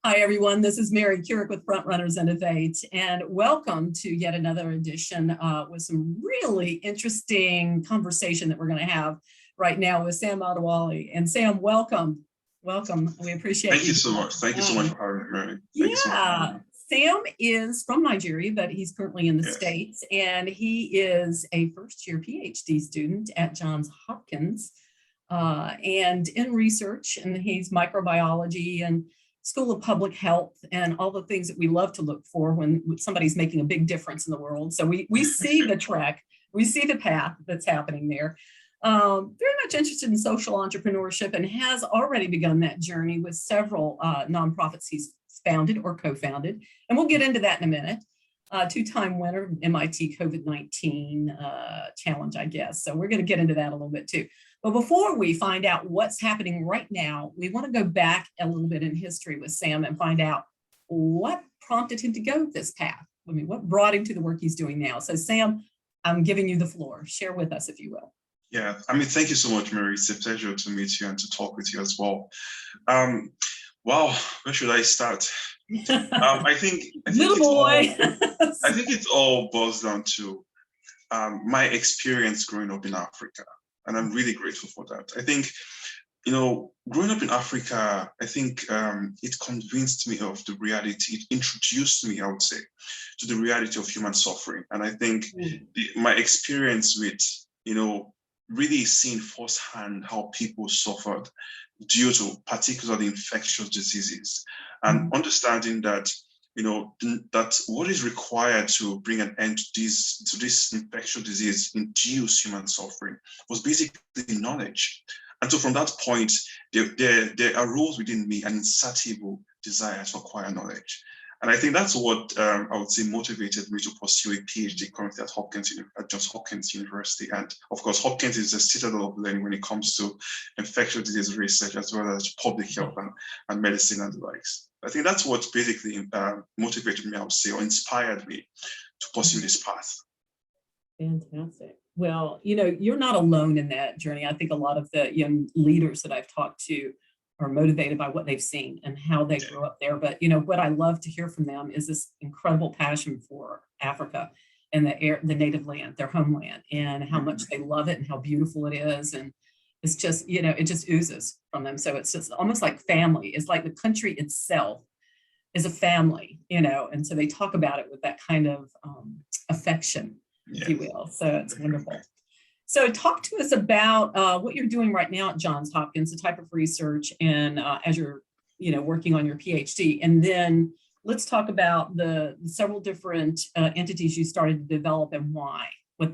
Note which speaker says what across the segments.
Speaker 1: Hi, everyone. This is Mary Kurek with Frontrunners Innovate, and welcome to yet another edition with some really interesting conversation that we're going to have right now with Sam Adewale. And Sam, welcome. Welcome. We appreciate you.
Speaker 2: Thank you so much. Thank you so much for having me, Mary. Thank you so much.
Speaker 1: Sam is from Nigeria, but he's currently in the States, and he is a first-year Ph.D. student at Johns Hopkins and in research, and he's microbiology and School of Public Health and all the things that we love to look for when somebody's making a big difference in the world. So we see the track, we see the path that's happening there. Very much interested in social entrepreneurship and has already begun that journey with several nonprofits he's founded or co-founded. And we'll get into that in a minute. Two-time winner, MIT Covid19 challenge, I guess. So we're going to get into that a little bit too. But before we find out what's happening right now, we want to go back a little bit in history with Sam and find out what prompted him to go this path. I mean, what brought him to the work he's doing now. So Sam, I'm giving you the floor. Share with us, if you will.
Speaker 2: Yeah, I mean, thank you so much, Mary. It's a pleasure to meet you and to talk with you as well. Wow, where should I start? I think it all boils down to my experience growing up in Africa. And I'm really grateful for that. I think, growing up in Africa, I think it convinced me of the reality. It introduced me, I would say, to the reality of human suffering. And I think my experience with, really seeing firsthand how people suffered due to particularly infectious diseases and understanding that, that what is required to bring an end to this infectious disease induced human suffering was basically knowledge. And so from that point, there arose within me an insatiable desire to acquire knowledge. And I think that's what I would say motivated me to pursue a PhD currently at Johns Hopkins University. And of course, Hopkins is a citadel of learning when it comes to infectious disease research, as well as public health and medicine and the likes. I think that's what basically motivated me, I would say, or inspired me to pursue this path.
Speaker 1: Fantastic. Well, you're not alone in that journey. I think a lot of the young leaders that I've talked to are motivated by what they've seen and how they grew up there. But, what I love to hear from them is this incredible passion for Africa and the native land, their homeland, and how much they love it and how beautiful it is. And it's just, it just oozes from them. So it's just almost like family. It's like the country itself is a family, and so they talk about it with that kind of affection, if you will. So it's wonderful. So talk to us about what you're doing right now at Johns Hopkins, the type of research, and as you're, working on your PhD. And then let's talk about the several different entities you started to develop and why, what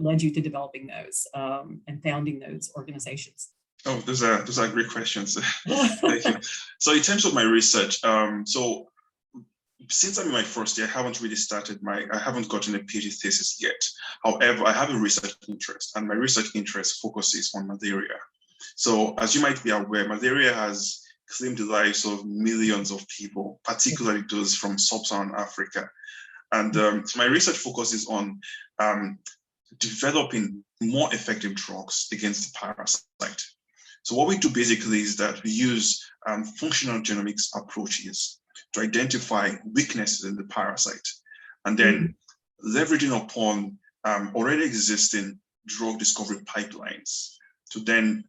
Speaker 1: led you to developing those and founding those organizations.
Speaker 2: Oh, those are great questions. Thank you. So in terms of my research, since I'm in my first year, I haven't gotten a PhD thesis yet. However, I have a research interest, and my research interest focuses on malaria. So as you might be aware, malaria has claimed the lives of millions of people, particularly those from sub-Saharan Africa. And so my research focuses on developing more effective drugs against the parasite. So what we do basically is that we use functional genomics approaches to identify weaknesses in the parasite, and then leveraging upon already existing drug discovery pipelines to then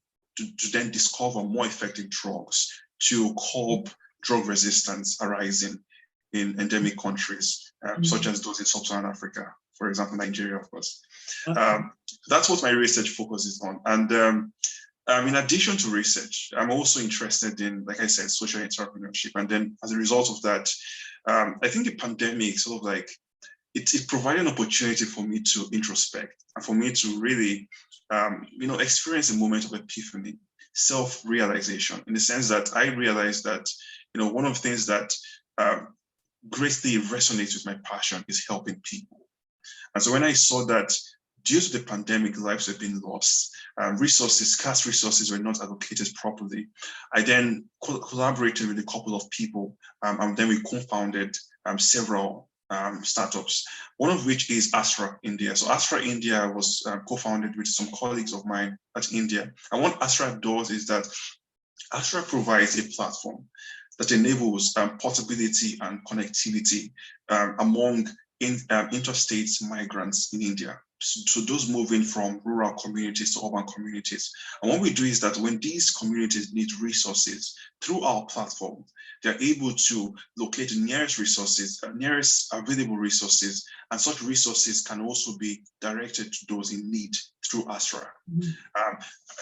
Speaker 2: discover more effective drugs to curb drug resistance arising in endemic countries, such as those in sub-Saharan Africa, for example, Nigeria, of course. That's what my research focuses on. And in addition to research, I'm also interested in, like I said, social entrepreneurship. And then as a result of that, I think the pandemic sort of like, it provided an opportunity for me to introspect and for me to really, experience a moment of epiphany, self-realization, in the sense that I realized that, one of the things that greatly resonates with my passion is helping people. And so when I saw that due to the pandemic, lives have been lost, scarce resources were not allocated properly, I then collaborated with a couple of people, and then we co-founded several startups, one of which is Astra India. So Astra India was co-founded with some colleagues of mine at India. And what Astra does is that Astra provides a platform that enables portability and connectivity among interstate migrants in India. So those moving from rural communities to urban communities. And what we do is that when these communities need resources through our platform, they're able to locate the nearest resources, nearest available resources, and such resources can also be directed to those in need through Astra.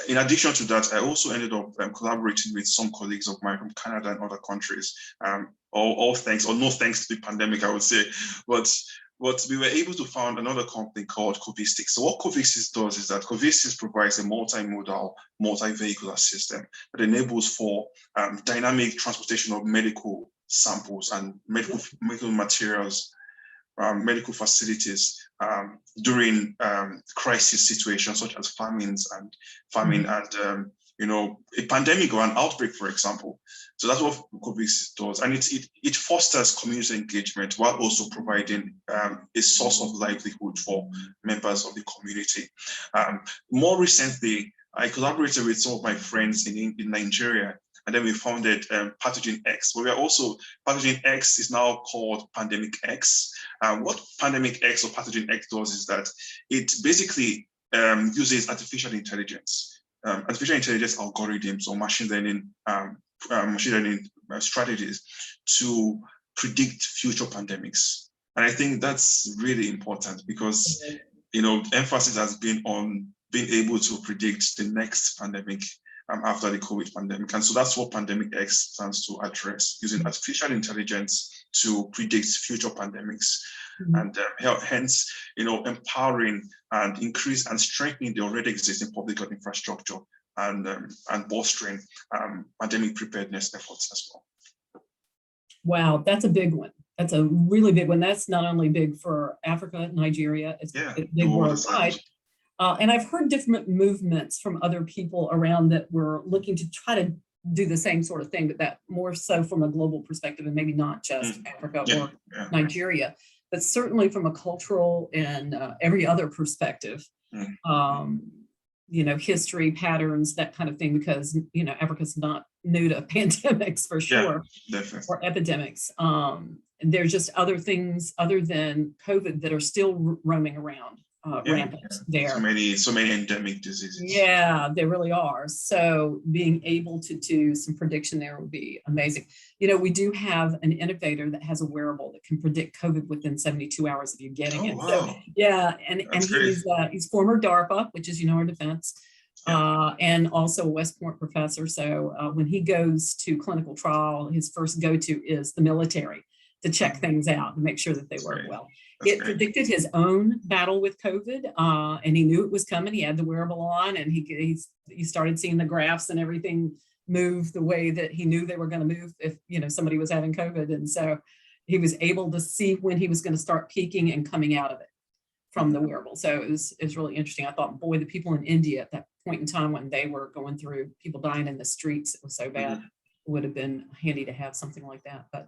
Speaker 2: In addition to that, I also ended up collaborating with some colleagues of mine from Canada and other countries, all thanks, or no thanks to the pandemic, I would say, but we were able to found another company called Covistics. So what Covistics does is that Covistics provides a multimodal, multi-vehicular system that enables for dynamic transportation of medical samples and medical materials, medical facilities during crisis situations such as famine and a pandemic or an outbreak, for example. So that's what Covistics does, and it fosters community engagement while also providing a source of livelihood for members of the community. More recently, I collaborated with some of my friends in Nigeria, and then we founded Pathogen X. But we are also, Pathogen X is now called Pandemic X. What Pandemic X or Pathogen X does is that it basically uses artificial intelligence algorithms or machine learning strategies to predict future pandemics. And I think that's really important because emphasis has been on being able to predict the next pandemic after the COVID pandemic. And so that's what Pandemic X stands to address, using artificial intelligence to predict future pandemics. And hence, empowering and increase and strengthening the already existing public health infrastructure and bolstering pandemic preparedness efforts as well.
Speaker 1: Wow, that's a big one. That's a really big one. That's not only big for Africa, Nigeria, it's big worldwide. And I've heard different movements from other people around that were looking to try to do the same sort of thing, but that more so from a global perspective and maybe not just Africa or Nigeria, but certainly from a cultural and every other perspective, history, patterns, that kind of thing, because, Africa's not new to pandemics for sure, or epidemics. There's just other things other than COVID that are still roaming around. Rampant there. So many endemic diseases. Yeah, there really are. So being able to do some prediction there would be amazing. We do have an innovator that has a wearable that can predict COVID within 72 hours of you getting it. Wow. So, and he's former DARPA, which is our defense, and also a West Point professor. So when he goes to clinical trial, his first go-to is the military to check things out and make sure that they work well. It predicted his own battle with COVID, and he knew it was coming. He had the wearable on, and he started seeing the graphs and everything move the way that he knew they were going to move if somebody was having COVID. And so he was able to see when he was going to start peaking and coming out of it from the wearable. So it was really interesting. I thought, boy, the people in India at that point in time when they were going through people dying in the streets, it was so bad. It would have been handy to have something like that. But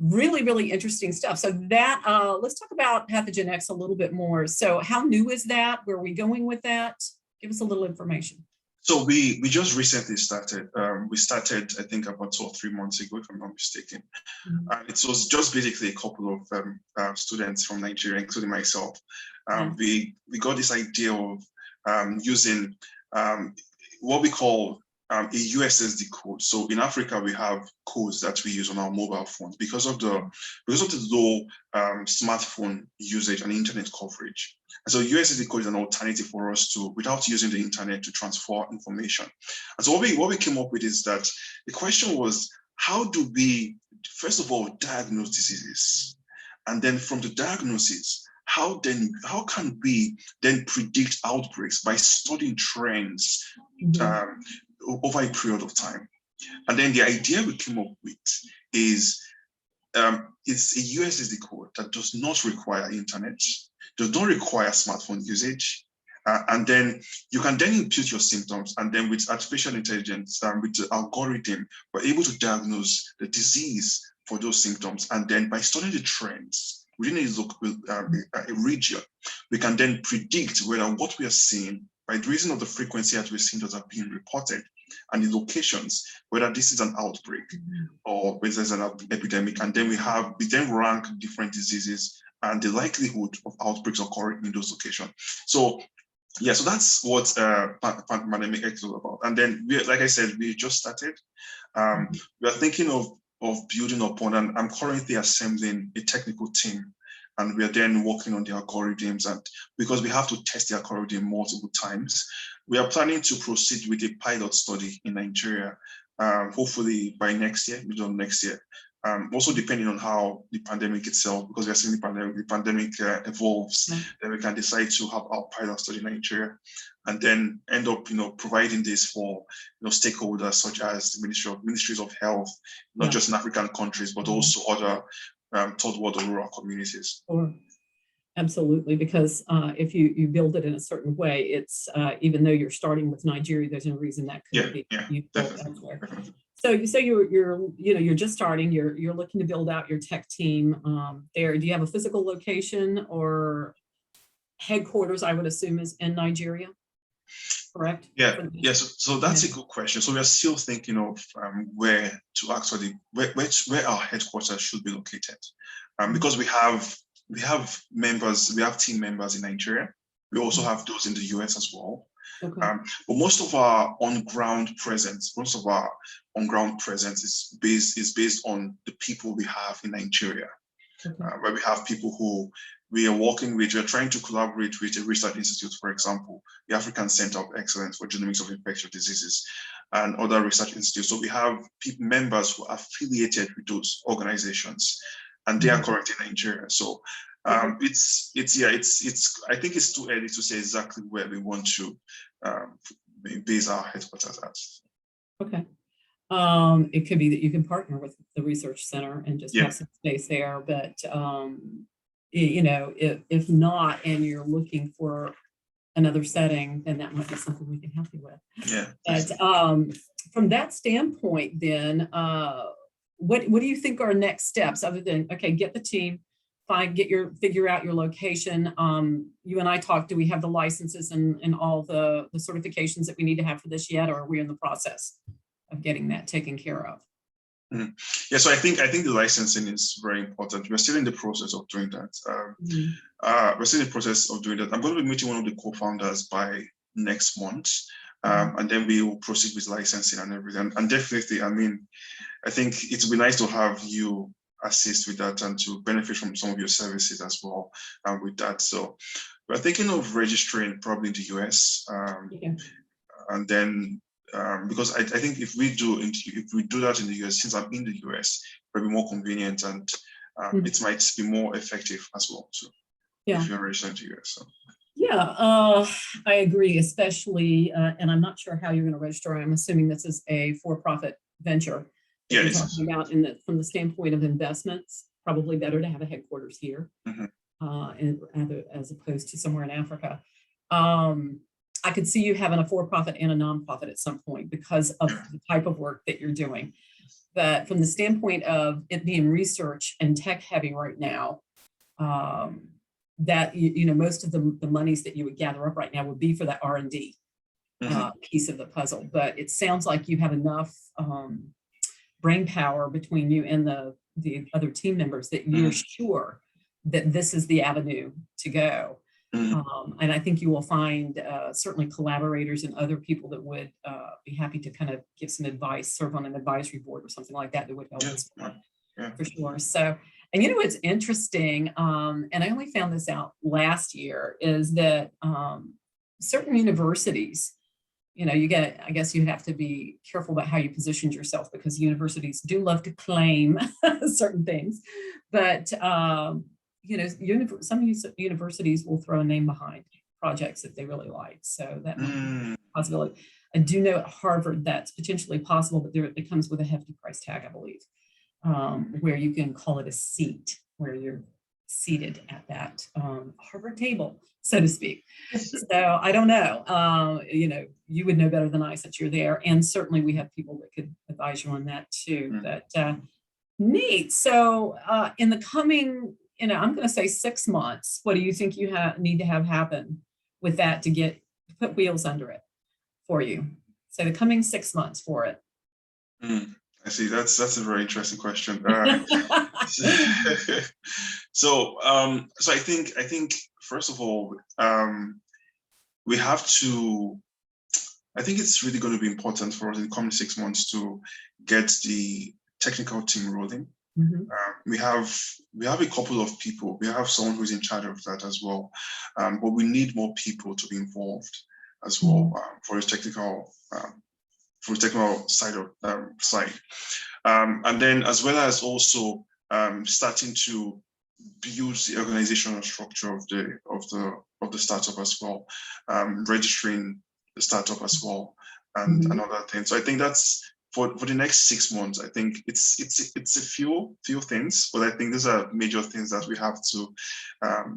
Speaker 1: really, really interesting stuff. So that, let's talk about Pathogen X a little bit more. So how new is that? Where are we going with that? Give us a little information.
Speaker 2: So we just recently started. We started, I think, about 2 or 3 months ago, if I'm not mistaken. And it was just basically a couple of students from Nigeria, including myself. We got this idea of using what we call a USSD code. So in Africa, we have codes that we use on our mobile phones because of the low smartphone usage and internet coverage. And so USSD code is an alternative for us to, without using the internet, to transfer information. And so what we came up with is that the question was, how do we, first of all, diagnose diseases? And then from the diagnosis, how can we then predict outbreaks by studying trends over a period of time? And then the idea we came up with is it's a USSD code that does not require internet, does not require smartphone usage. And then you can then impute your symptoms, and then with artificial intelligence, with the algorithm, we're able to diagnose the disease for those symptoms. And then by studying the trends within a region, we can then predict whether what we are seeing, by the reason of the frequency that we're seeing that are being reported, and the locations, whether this is an outbreak or whether there's an epidemic, and then we then rank different diseases and the likelihood of outbreaks occurring in those locations. So yeah, so that's what Pandemic X is all about. And then, like I said, we just started. We are thinking of building upon, and I'm currently assembling a technical team, and we are then working on the algorithms. And because we have to test the algorithm multiple times, we are planning to proceed with a pilot study in Nigeria, hopefully by next year, middle of next year. Also depending on how the pandemic itself, because we are seeing the pandemic evolves, then we can decide to have our pilot study in Nigeria, and then end up, providing this for, stakeholders such as the ministries of health, not just in African countries, but also other third world or rural communities.
Speaker 1: Sure. Absolutely, because if you build it in a certain way, it's even though you're starting with Nigeria, there's no reason that couldn't be built elsewhere. So you're just starting. You're looking to build out your tech team there. Do you have a physical location or headquarters? I would assume is in Nigeria, correct?
Speaker 2: Yes. So that's a good question. So we are still thinking of where our headquarters should be located, because we have team members in Nigeria. We also have those in the US as well. Okay. But most of our on-ground presence is based on the people we have in Nigeria, where we have people who we are working with. We are trying to collaborate with a research institute, for example, the African Center of Excellence for Genomics of Infectious Diseases, and other research institutes. So we have members who are affiliated with those organizations, and they are currently in Nigeria. So I think it's too early to say exactly where we want to base our headquarters at. Okay.
Speaker 1: It could be that you can partner with the research center and just have some space there, but if not, and you're looking for another setting, then that might be something we can help you with.
Speaker 2: Yeah.
Speaker 1: But from that standpoint, then what do you think are next steps other than get the team, figure out your location? You and I talked. Do we have the licenses and all the certifications that we need to have for this yet, or are we in the process of getting that taken care of?
Speaker 2: Mm-hmm. Yeah, so I think the licensing is very important. We're still in the process of doing that. We're still in the process of doing that. I'm going to be meeting one of the co-founders by next month, and then we will proceed with licensing and everything. And definitely, I think it would be nice to have you assist with that and to benefit from some of your services as well with that. So we're thinking of registering probably in the US, and then because I think if we do that in the US, since I'm in the US, it'll be more convenient and it might be more effective as well. So if you're registered in the US. So.
Speaker 1: Yeah, I agree, especially, and I'm not sure how you're going to register. I'm assuming this is a for-profit venture.
Speaker 2: Yeah,
Speaker 1: you're talking about from the standpoint of investments, probably better to have a headquarters here, as opposed to somewhere in Africa. I could see you having a for-profit and a nonprofit at some point because of the type of work that you're doing. But from the standpoint of it being research and tech heavy right now, that most of the monies that you would gather up right now would be for that R&D piece of the puzzle. But it sounds like you have enough brain power between you and the other team members that you're sure that this is the avenue to go. And I think you will find certainly collaborators and other people that would be happy to kind of give some advice, serve on an advisory board or something like that would help us for sure. So, and what's interesting, and I only found this out last year, is that certain universities, I guess you have to be careful about how you positioned yourself because universities do love to claim certain things, but some universities will throw a name behind projects that they really like. So that might be a possibility. I do know at Harvard that's potentially possible, but it comes with a hefty price tag, I believe, where you can call it a seat, where you're seated at that Harvard table, so to speak. So I don't know. You would know better than I since you're there. And certainly we have people that could advise you on that too. But neat. So in the coming, I'm going to say 6 months, what do you think you need to have happen with that to put wheels under it for you? So the coming 6 months for it.
Speaker 2: I see. That's a very interesting question. So I think first of all, we have to. I think it's really going to be important for us in the coming 6 months to get the technical team rolling. We have a couple of people. We have someone who's in charge of that as well, but we need more people to be involved as well for the technical side of and then as well as also starting to build the organizational structure of the startup as well, registering the startup as well, and another thing. So I think that's for the next 6 months. I think it's a few things, but I think these are major things that we have to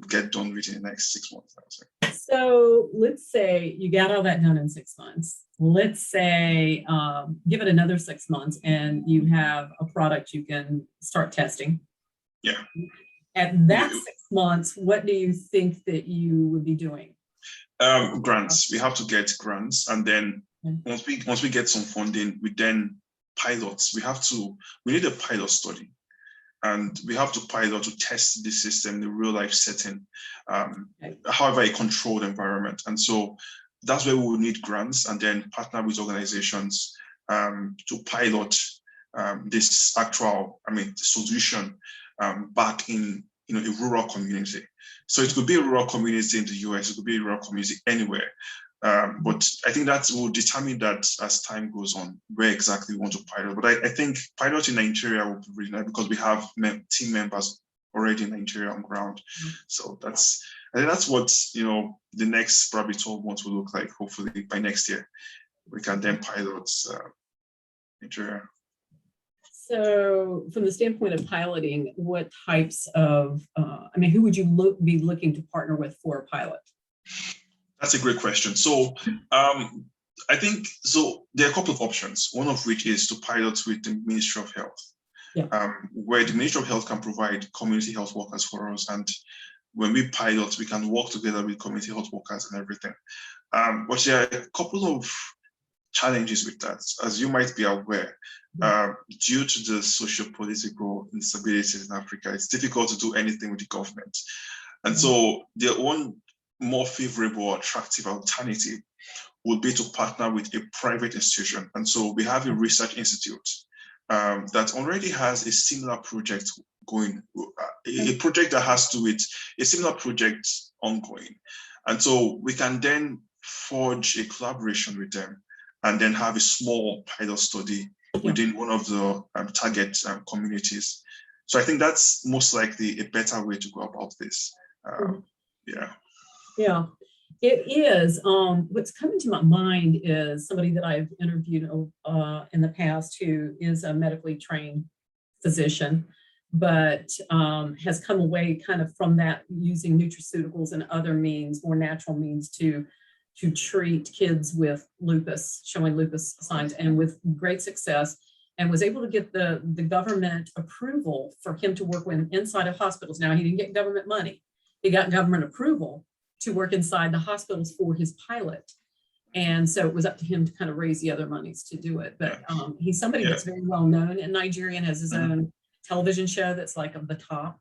Speaker 2: get done within the next 6 months, I would say.
Speaker 1: So let's say you got all that done in 6 months. Let's say give it another 6 months and you have a product you can start testing.
Speaker 2: Yeah.
Speaker 1: At that 6 months, what do you think that you would be doing?
Speaker 2: Grants. We have to get grants, and then once we get some funding, we then pilots. We need a pilot study, and we have to pilot to test the system in a real life setting, however a controlled environment. And so that's where we will need grants, and then partner with organizations to pilot this actual, solution back in a rural community. So it could be a rural community in the US, it could be a rural community anywhere. But I think that will determine that as time goes on, where exactly we want to pilot. But I think pilot in Nigeria will be really nice because we have team members already in Nigeria on ground. So I think that's what the next probably 12 months will look like. Hopefully by next year, we can then pilot Nigeria.
Speaker 1: So from the standpoint of piloting, what types of, who would you be looking to partner with for a pilot?
Speaker 2: That's a great question. So I think, there are a couple of options, one of which is to pilot with the Ministry of Health, where the Ministry of Health can provide community health workers for us. And when we pilot, we can work together with community health workers and everything. But there are a couple of challenges with that, as you might be aware. Due to the socio-political instabilities in Africa, it's difficult to do anything with the government. And so the one more favorable, attractive alternative would be to partner with a private institution. And so we have a research institute that already has a similar project going, a project that has to do with a similar project ongoing. And so we can then forge a collaboration with them and then have a small pilot study within one of the target communities. So I think that's most likely a better way to go about this.
Speaker 1: Yeah, it is. What's coming to my mind is somebody that I've interviewed in the past who is a medically trained physician, but has come away kind of from that using nutraceuticals and other means, more natural means to treat kids with lupus, showing lupus signs, and with great success, and was able to get the government approval for him to work inside of hospitals. Now, he didn't get government money. He got government approval to work inside the hospitals for his pilot. And so it was up to him to kind of raise the other monies to do it. But he's somebody that's very well known in Nigeria and has his own television show that's like of the top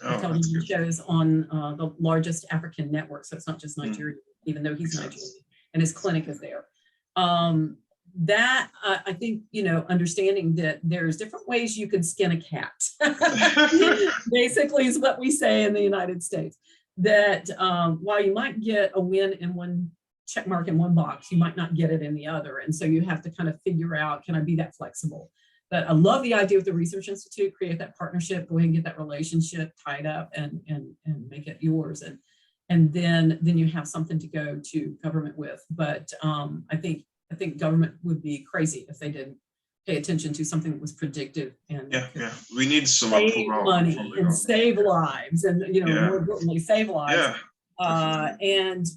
Speaker 1: television shows on the largest African network. So it's not just Nigeria, even though he's Nigerian, and his clinic is there. That I think, understanding that there's different ways you can skin a cat, basically is what we say in the United States, that while you might get a win in one check mark in one box, you might not get it in the other. And so you have to kind of figure out, can I be that flexible? But I love the idea of the Research Institute, create that partnership, go ahead and get that relationship tied up and make it yours. And then you have something to go to government with. But I think government would be crazy if they didn't pay attention to something that was predictive and
Speaker 2: we need some
Speaker 1: save money and save lives, and more importantly, save lives. And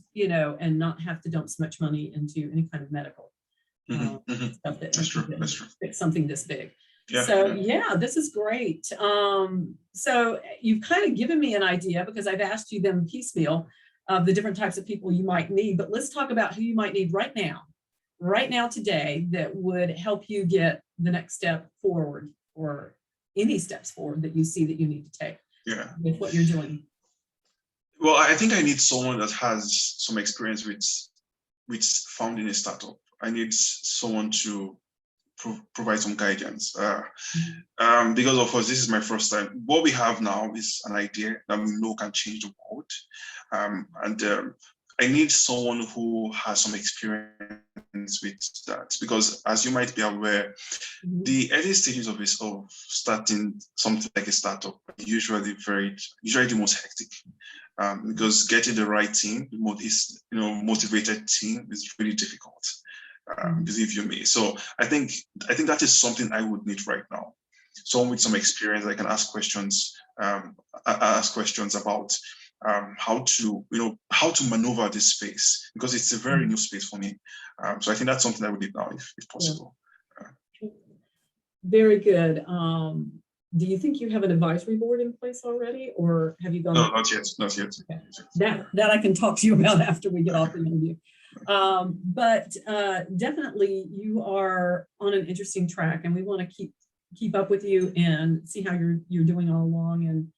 Speaker 1: not have to dump so much money into any kind of medical stuff that's true. Fix something this big. This is great. So you've kind of given me an idea, because I've asked you them piecemeal of the different types of people you might need, but let's talk about who you might need right now right now today that would help you get the next step forward, or any steps forward that you see that you need to take with what you're doing?
Speaker 2: Well, I think I need someone that has some experience with founding a startup. I need someone to provide some guidance. Because of course, this is my first time. What we have now is an idea that we know can change the world. I need someone who has some experience with that, because as you might be aware, the early stages of starting something like a startup are usually the most hectic. Because getting the right team, motivated team is really difficult. Believe you me. So I think that is something I would need right now. Someone with some experience. I can ask questions. Ask questions about how to maneuver this space, because it's a very new space for me. So I think that's something I would need now, if possible.
Speaker 1: Very good. Do you think you have an advisory board in place already, or have you gone?
Speaker 2: No, not yet. Not yet.
Speaker 1: Okay. That I can talk to you about after we get off the interview. But definitely you are on an interesting track, and we want to keep up with you and see how you're doing all along, and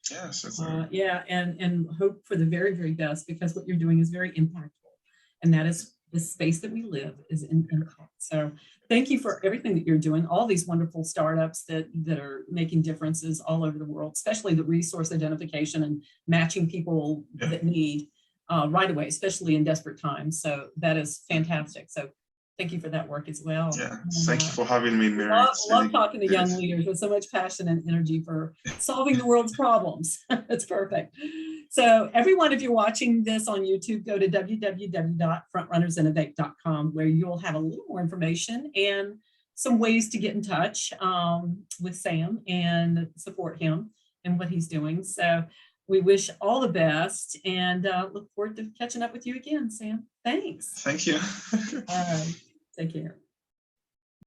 Speaker 1: and hope for the very, very best, because what you're doing is very impactful, and that is the space that we live is in impact. So thank you for everything that you're doing, all these wonderful startups that are making differences all over the world, especially the resource identification and matching people that need right away, especially in desperate times. So that is fantastic. So thank you for that work as well.
Speaker 2: Yeah, thank you for having me, Mary.
Speaker 1: Love talking to young leaders with so much passion and energy for solving the world's problems. That's perfect. So everyone, if you're watching this on YouTube, go to www.frontrunnersinnovate.com, where you'll have a little more information and some ways to get in touch with Sam and support him and what he's doing. So we wish all the best, and look forward to catching up with you again, Sam. Thanks.
Speaker 2: Thank you.
Speaker 1: All right. Take care.